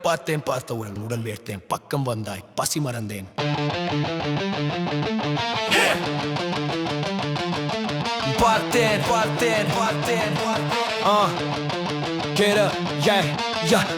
பார்த்தேன் பார்த்தவுடன் உடல் வேர்த்தேன், பக்கம் வந்தாய் பசி மறந்தேன். பார்த்தேன் பார்த்தேன் பார்த்தேன்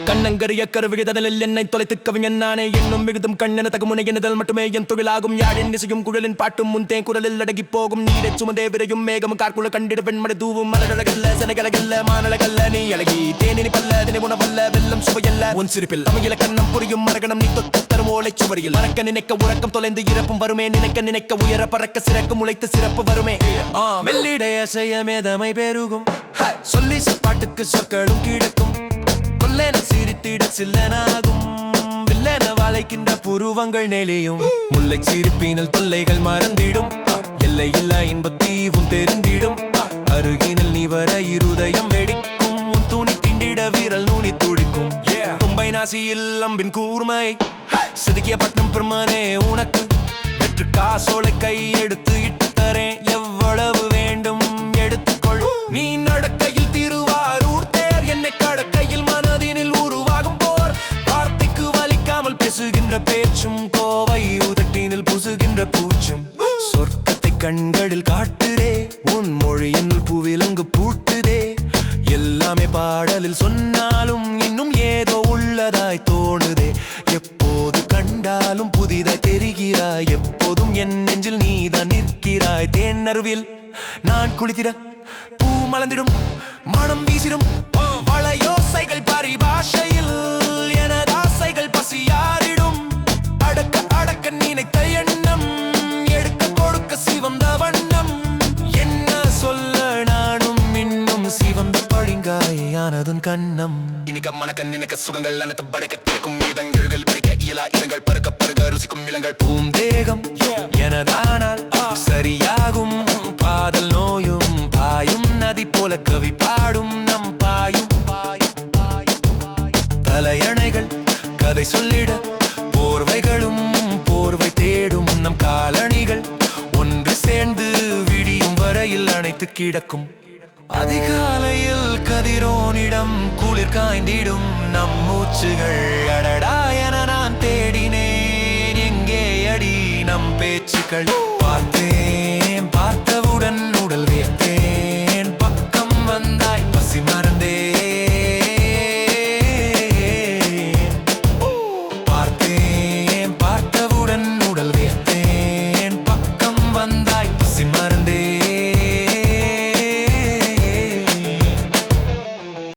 கண்ணங்கரிய கருவிகிதலில் என்னை தொலைத்து கவிஞன் நானே என்னும் மிகுதும் கண்ணென தகுமுனை என்னதல் மட்டுமே என் தொழிலாகும். யாழின் இசையும் குழலின் பாட்டும் முன்தேன் குரலில் அடங்கி போகும். நீரை சுமந்தே விரையும் மேகம் கார்குல கண்டிட பெண்மடை தூவும் மலரழகல்ல செனகலகல்ல மானழகல்ல நீ அழகி தேனினி பல்ல தினை உணவல்ல வெள்ளம் சுவையல்ல உன் சிரிப்பில் தமிழ கண்ணம் புரியும் மரகணம் நீ தொட்டு தரும் ஓலை சுவரியில் மறக்க நினைக்க உறக்கம் தொலைந்து இறப்பும் வருமே நினைக்க நினைக்க உயர பறக்க சிறக்கும் உழைத்து சிறப்பு வருமே. மெல்லிடைய செய்ய மேதமை பெருகும் சொல்லி பாட்டுக்கு சொற்களும் கிடக்கும் கொல்லென சிரித்திட சில்லனாகும் வில்லென வாழைக்கின்ற புருவங்கள் நெளியும் முல்லை சிரிப்பினல் தொல்லைகள் மறந்திடும் எல்லை இல்லா இன்பத்தீவும் தெரிந்திடும் அருகினில் நீ வர இருதயம் வெடிக்கும் உன் துணி திண்டிட வீரல் நூனி துடிக்கும் மும்பை நாசியில் அம்பின் கூர்மை செதுக்கிய பட்டம் பெருமானே உனக்கு வெற்று காசோலை கை எடுத்து இட்டு தரேன் எவ்வளவு வேண்டும் எடுத்துக்கொள். நீ நடக்கையில் திருவாரூர் தேர் என்னை கடக்கையில் மனதினில் உருவாகும் போர் வார்த்தைக்கு வலிக்காமல் பேசுகின்ற பேச்சும் கோவை உதட்டினில் புசுகின்ற பூச்சும் சொர்க்கத்தை கண்களில் காட்டுதே உன் மொழியில் பூவிலங்கு பூட்டுதே எல்லாமே பாடலில் சொன்னாலும் இன்னும் ஏதோ உள்ளதாய் தோணுதே. எப்போது கண்டாலும் புதிதாய் தெரிகிறாய் எப்போதும் என் நெஞ்சில் நீதான் நிற்கிறாய். தேன் அருவில் நான் குளித்திட பூ மலர்ந்திடும் மனம் வீசிடும் வளையோசைகள் பரிபாஷையில் எனது ஆசைகள் பசியாரிடும் அடக்க அடக்க நினைத்த எண்ணம் எடுக்க கொடுக்க சிவந்த வண்ணம் என்ன சொல்ல நானும் இன்னும் சிவந்த பழிங்காயானதுன் கண்ணம் இனிக்க மனக்க நினைக்க சுகங்கள் அனைத்து படைக்க திறக்கும் இதங்கள் படிக்க இயலா இதங்கள் பருக்க பருக ருசிக்கும் இளங்கள் பூந்தேகம் எனதானால் சரியாகும் காதல் நோயும் பாயும் நதி போல கவி பாடும் நம் பாயும் தலையணைகள் கதை சொல்லிட போர்வைகளும் போர்வை தேடும் நம் காலணிகள் ஒன்று சேர்ந்து விடியும் வரையில் அணைத்து கிடக்கும். அதிகாலையில் கதிரோனிடம் குளிர் காய்ந்திடும் நம் மூச்சுகள் அடடா என நான் தேடினேன் எங்கே அடி நம் பேச்சுக்கள்.